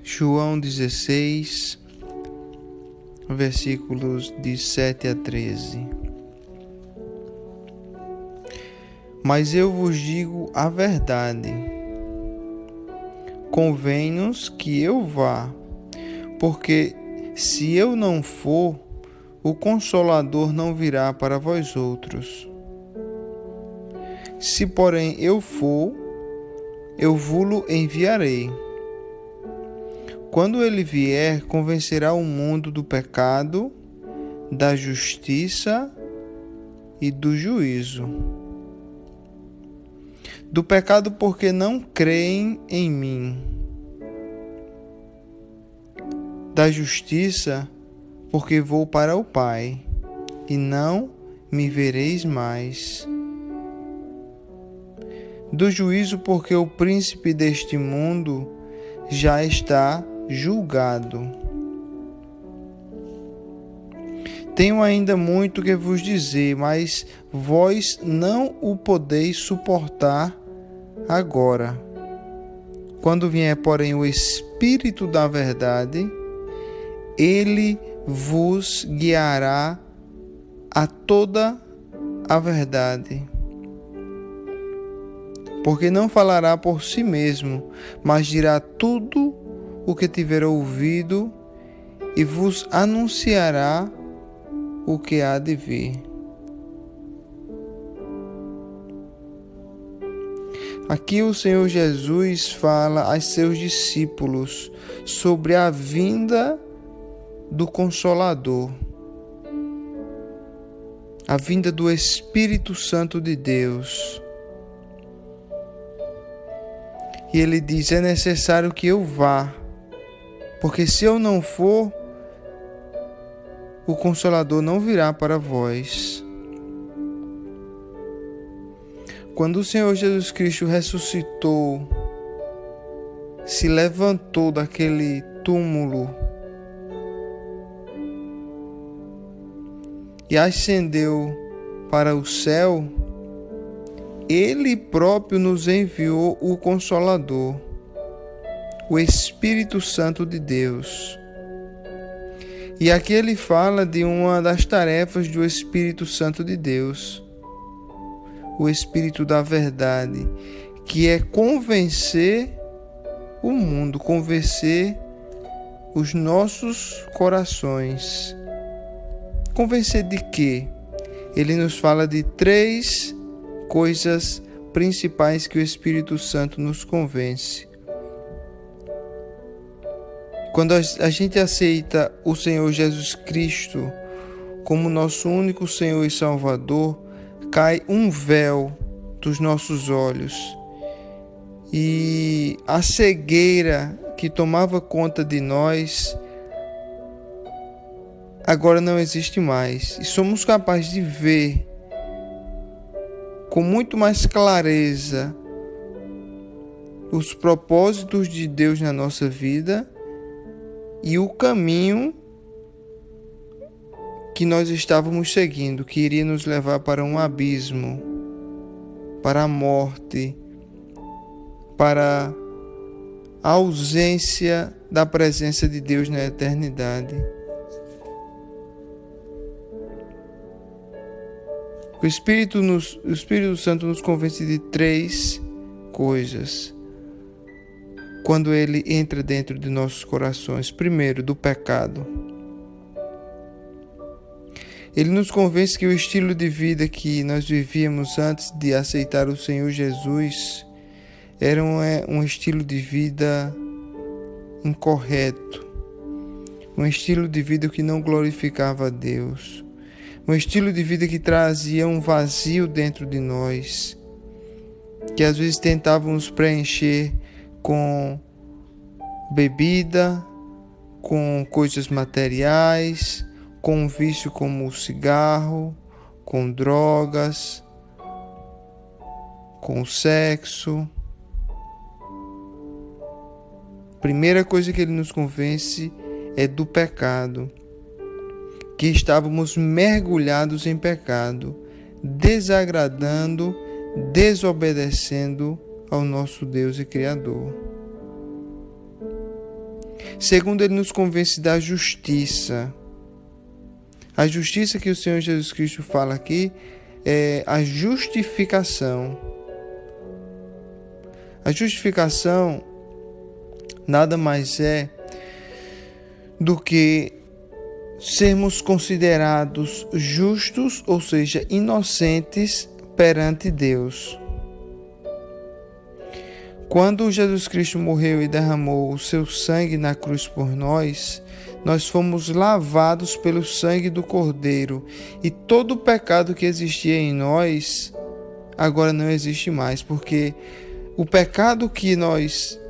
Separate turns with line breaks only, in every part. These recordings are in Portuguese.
João 16, versículos de 7 a 13. Mas eu vos digo a verdade, convém-nos que eu vá, porque se eu não for, o Consolador não virá para vós outros. Se, porém, eu for, eu vou-lo enviarei. Quando ele vier, convencerá o mundo do pecado, da justiça e do juízo. Do pecado, porque não creem em mim. Da justiça, porque vou para o Pai, e não me vereis mais. Do juízo, porque o príncipe deste mundo já está julgado. Tenho ainda muito que vos dizer, mas vós não o podeis suportar agora. Quando vier, porém, o Espírito da verdade, ele vos guiará a toda a verdade. Porque não falará por si mesmo, mas dirá tudo o que tiver ouvido e vos anunciará o que há de vir. Aqui o Senhor Jesus fala a seus discípulos sobre a vinda do Consolador, a vinda do Espírito Santo de Deus. E ele diz: é necessário que eu vá, porque se eu não for, o Consolador não virá para vós. Quando o Senhor Jesus Cristo ressuscitou, se levantou daquele túmulo e ascendeu para o céu, Ele próprio nos enviou o Consolador, o Espírito Santo de Deus. E aqui ele fala de uma das tarefas do Espírito Santo de Deus, o Espírito da verdade, que é convencer o mundo, convencer os nossos corações. Convencer de quê? Ele nos fala de 3 coisas principais que o Espírito Santo nos convence. Quando a gente aceita o Senhor Jesus Cristo como nosso único Senhor e Salvador, cai um véu dos nossos olhos e a cegueira que tomava conta de nós agora não existe mais, e somos capazes de ver com muito mais clareza os propósitos de Deus na nossa vida e o caminho que nós estávamos seguindo, que iria nos levar para um abismo, para a morte, para a ausência da presença de Deus na eternidade. O Espírito Santo nos convence de 3 coisas quando ele entra dentro de nossos corações. Primeiro, do pecado. Ele nos convence que o estilo de vida que nós vivíamos antes de aceitar o Senhor Jesus era um estilo de vida incorreto, um estilo de vida que não glorificava a Deus, um estilo de vida que trazia um vazio dentro de nós, que às vezes tentávamos preencher com bebida, com coisas materiais, com um vício como o cigarro, com drogas, com o sexo. Primeira coisa que ele nos convence é do pecado, que estávamos mergulhados em pecado, desagradando, desobedecendo ao nosso Deus e Criador. Segundo, ele nos convence da justiça. A justiça que o Senhor Jesus Cristo fala aqui é a justificação. A justificação nada mais é do que sermos considerados justos, ou seja, inocentes perante Deus. Quando Jesus Cristo morreu e derramou o seu sangue na cruz por nós, nós fomos lavados pelo sangue do Cordeiro, e todo o pecado que existia em nós agora não existe mais, porque o pecado que nós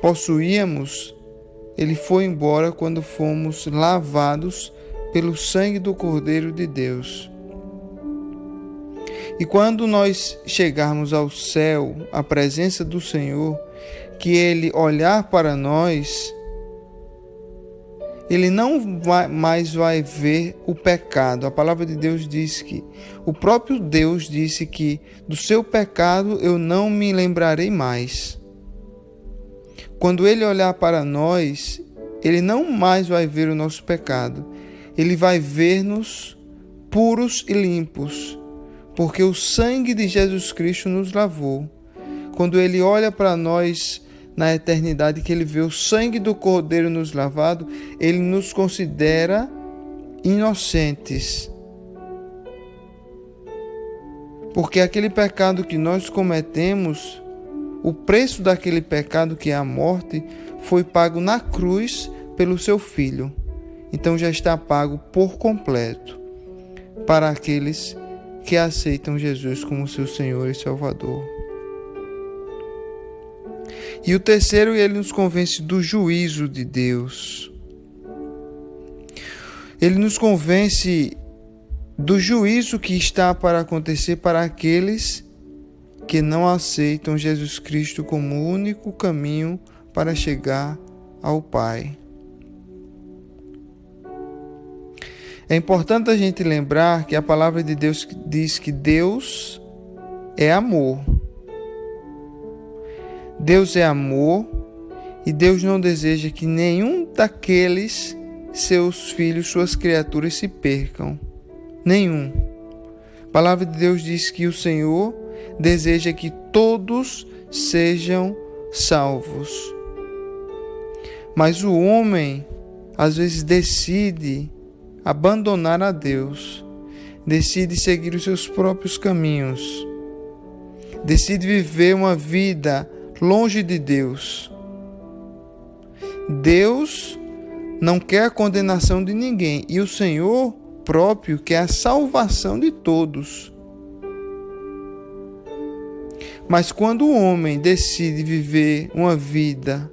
possuíamos, ele foi embora quando fomos lavados pelo sangue do Cordeiro de Deus. E quando nós chegarmos ao céu, à presença do Senhor, que Ele olhar para nós, Ele não mais vai ver o pecado. A palavra de Deus diz que, o próprio Deus disse que do seu pecado eu não me lembrarei mais. Quando Ele olhar para nós, Ele não mais vai ver o nosso pecado. Ele vai ver-nos puros e limpos, porque o sangue de Jesus Cristo nos lavou. Quando Ele olha para nós na eternidade, que Ele vê o sangue do Cordeiro nos lavado, Ele nos considera inocentes. Porque aquele pecado que nós cometemos, o preço daquele pecado, que é a morte, foi pago na cruz pelo seu Filho. Então já está pago por completo para aqueles que aceitam Jesus como seu Senhor e Salvador. E o terceiro, ele nos convence do juízo de Deus. Ele nos convence do juízo que está para acontecer para aqueles que não aceitam Jesus Cristo como o único caminho para chegar ao Pai. É importante a gente lembrar que a palavra de Deus diz que Deus é amor. Deus é amor e Deus não deseja que nenhum daqueles seus filhos, suas criaturas se percam. Nenhum. A palavra de Deus diz que o Senhor deseja que todos sejam salvos. Mas o homem, às vezes, decide abandonar a Deus, decide seguir os seus próprios caminhos, decide viver uma vida longe de Deus. Deus não quer a condenação de ninguém e o Senhor próprio quer a salvação de todos. Mas quando o homem decide viver uma vida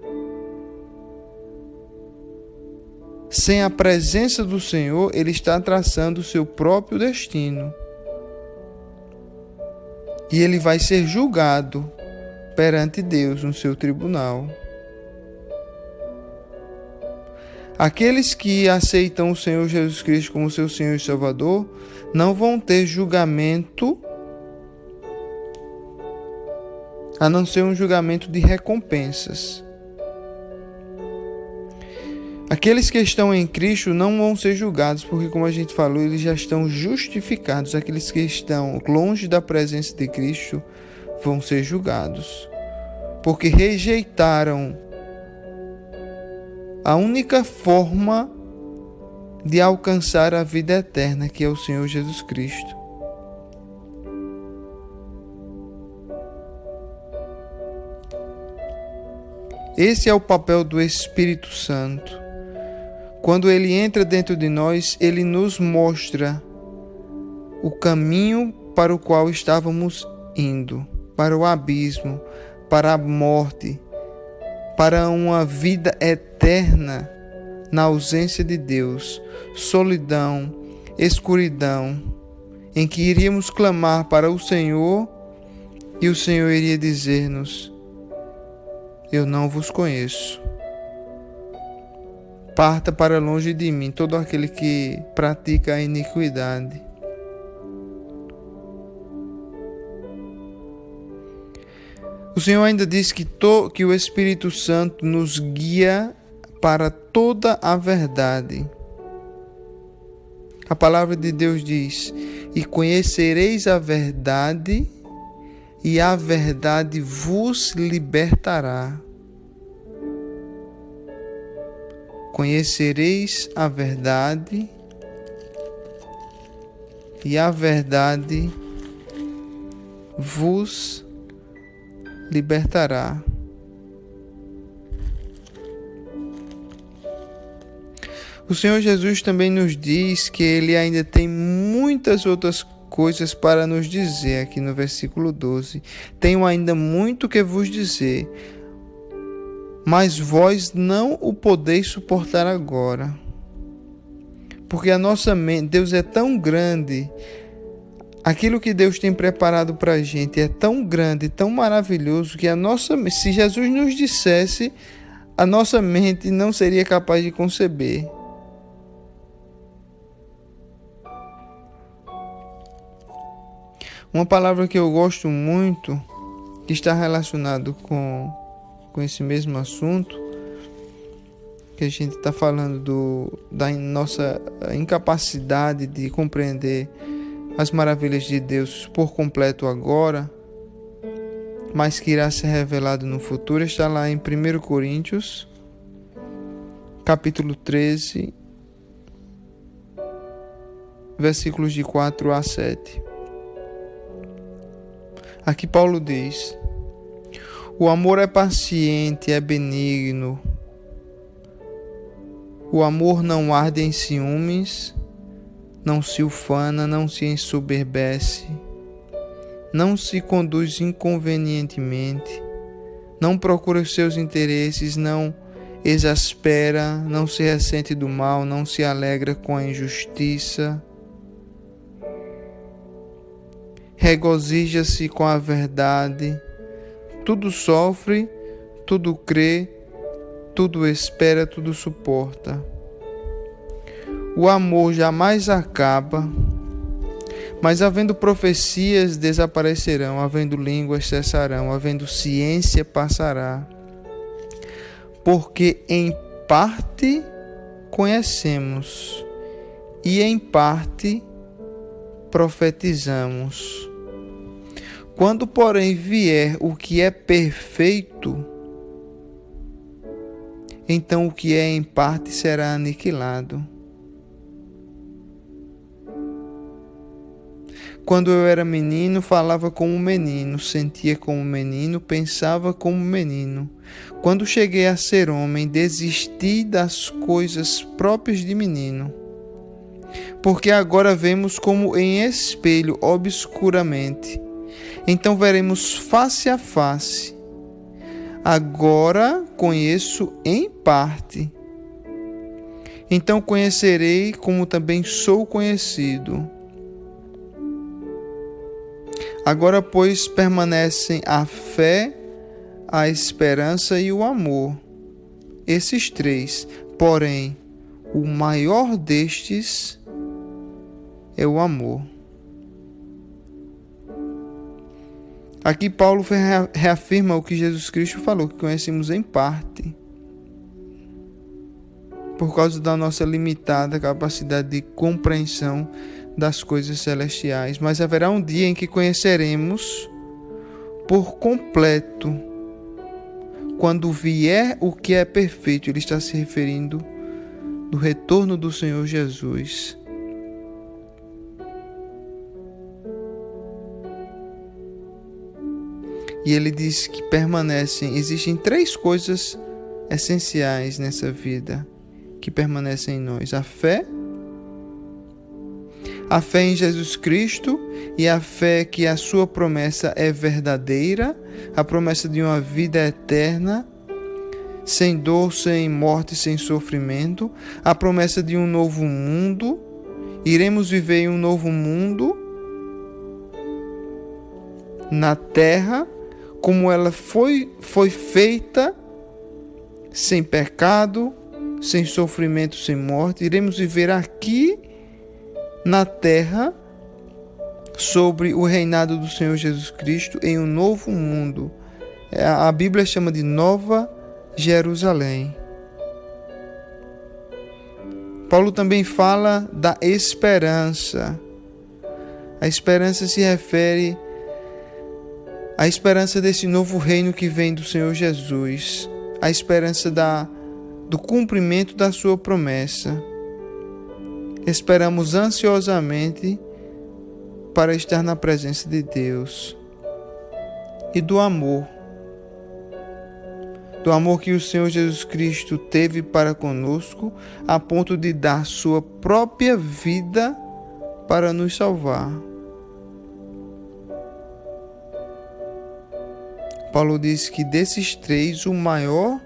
sem a presença do Senhor, ele está traçando o seu próprio destino. E ele vai ser julgado perante Deus no seu tribunal. Aqueles que aceitam o Senhor Jesus Cristo como seu Senhor e Salvador não vão ter julgamento, a não ser um julgamento de recompensas. Aqueles que estão em Cristo não vão ser julgados, porque, como a gente falou, eles já estão justificados. Aqueles que estão longe da presença de Cristo vão ser julgados, porque rejeitaram a única forma de alcançar a vida eterna, que é o Senhor Jesus Cristo. Esse é o papel do Espírito Santo. Quando ele entra dentro de nós, ele nos mostra o caminho para o qual estávamos indo, para o abismo, para a morte, para uma vida eterna na ausência de Deus, solidão, escuridão, em que iríamos clamar para o Senhor e o Senhor iria dizer-nos: eu não vos conheço. Parta para longe de mim todo aquele que pratica a iniquidade. O Senhor ainda diz que o Espírito Santo nos guia para toda a verdade. A palavra de Deus diz: e conhecereis a verdade, e a verdade vos libertará. Conhecereis a verdade, e a verdade vos libertará. O Senhor Jesus também nos diz que Ele ainda tem muitas outras coisas para nos dizer aqui no versículo 12. Tenho ainda muito que vos dizer, mas vós não o podeis suportar agora. Porque a nossa mente, Deus é tão grande, aquilo que Deus tem preparado para a gente é tão grande, tão maravilhoso, que se Jesus nos dissesse, a nossa mente não seria capaz de conceber. Uma palavra que eu gosto muito, que está relacionado com esse mesmo assunto, que a gente está falando da nossa incapacidade de compreender as maravilhas de Deus por completo agora, mas que irá ser revelado no futuro, está lá em 1 Coríntios, capítulo 13, versículos de 4 a 7. Aqui Paulo diz: o amor é paciente, é benigno. O amor não arde em ciúmes, não se ufana, não se ensoberbece, não se conduz inconvenientemente, não procura os seus interesses, não exaspera, não se ressente do mal, não se alegra com a injustiça, regozija-se com a verdade, tudo sofre, tudo crê, tudo espera, tudo suporta. O amor jamais acaba, mas havendo profecias desaparecerão, havendo línguas cessarão, havendo ciência passará. Porque em parte conhecemos e em parte profetizamos. Quando, porém, vier o que é perfeito, então o que é em parte será aniquilado. Quando eu era menino, falava como menino, sentia como menino, pensava como menino. Quando cheguei a ser homem, desisti das coisas próprias de menino. Porque agora vemos como em espelho, obscuramente. Então veremos face a face. Agora conheço em parte. Então conhecerei como também sou conhecido. Agora, pois, permanecem a fé, a esperança e o amor. Esses três, porém, o maior destes é o amor. Aqui Paulo reafirma o que Jesus Cristo falou, que conhecemos em parte, por causa da nossa limitada capacidade de compreensão das coisas celestiais. Mas haverá um dia em que conheceremos por completo, quando vier o que é perfeito. Ele está se referindo do retorno do Senhor Jesus. E ele diz que existem três coisas essenciais nessa vida que permanecem em nós: a fé em Jesus Cristo e a fé que a sua promessa é verdadeira, a promessa de uma vida eterna, sem dor, sem morte, sem sofrimento, a promessa de um novo mundo. Iremos viver em um novo mundo na terra, como ela foi feita, sem pecado, sem sofrimento, sem morte. Iremos viver aqui na terra, sobre o reinado do Senhor Jesus Cristo, em um novo mundo, A Bíblia chama de Nova Jerusalém. Paulo também fala da esperança. A esperança se refere à esperança desse novo reino que vem do Senhor Jesus, a esperança do cumprimento da sua promessa. Esperamos ansiosamente para estar na presença de Deus. E do amor que o Senhor Jesus Cristo teve para conosco, a ponto de dar sua própria vida para nos salvar. Paulo diz que desses três, o maior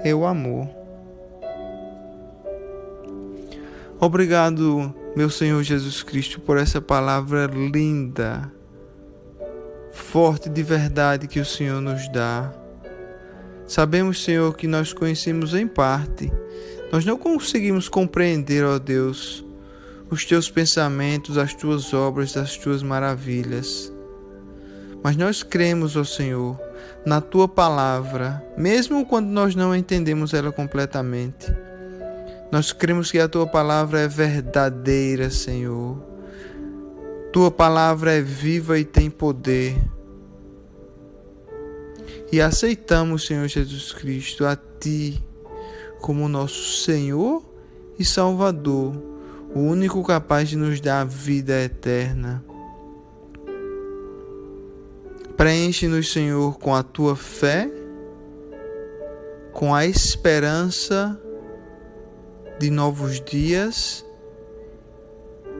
é o amor. Obrigado, meu Senhor Jesus Cristo, por essa palavra linda, forte de verdade que o Senhor nos dá. Sabemos, Senhor, que nós conhecemos em parte. Nós não conseguimos compreender, ó Deus, os Teus pensamentos, as Tuas obras, as Tuas maravilhas. Mas nós cremos, ó Senhor, na Tua palavra, mesmo quando nós não entendemos ela completamente. Nós cremos que a Tua palavra é verdadeira, Senhor. Tua palavra é viva e tem poder. E aceitamos, Senhor Jesus Cristo, a Ti como nosso Senhor e Salvador, o único capaz de nos dar a vida eterna. Preenche-nos, Senhor, com a Tua fé, com a esperança de novos dias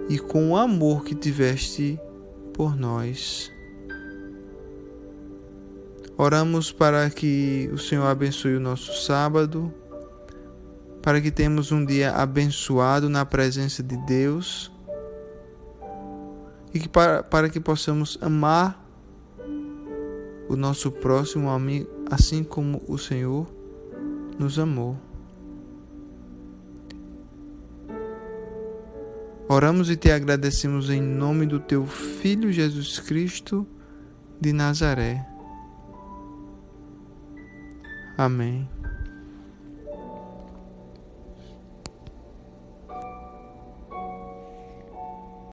e com o amor que tiveste por nós. Oramos para que o Senhor abençoe o nosso sábado, para que tenhamos um dia abençoado na presença de Deus e que para que possamos amar o nosso próximo amigo, assim como o Senhor nos amou. Oramos e te agradecemos em nome do Teu Filho Jesus Cristo de Nazaré. Amém.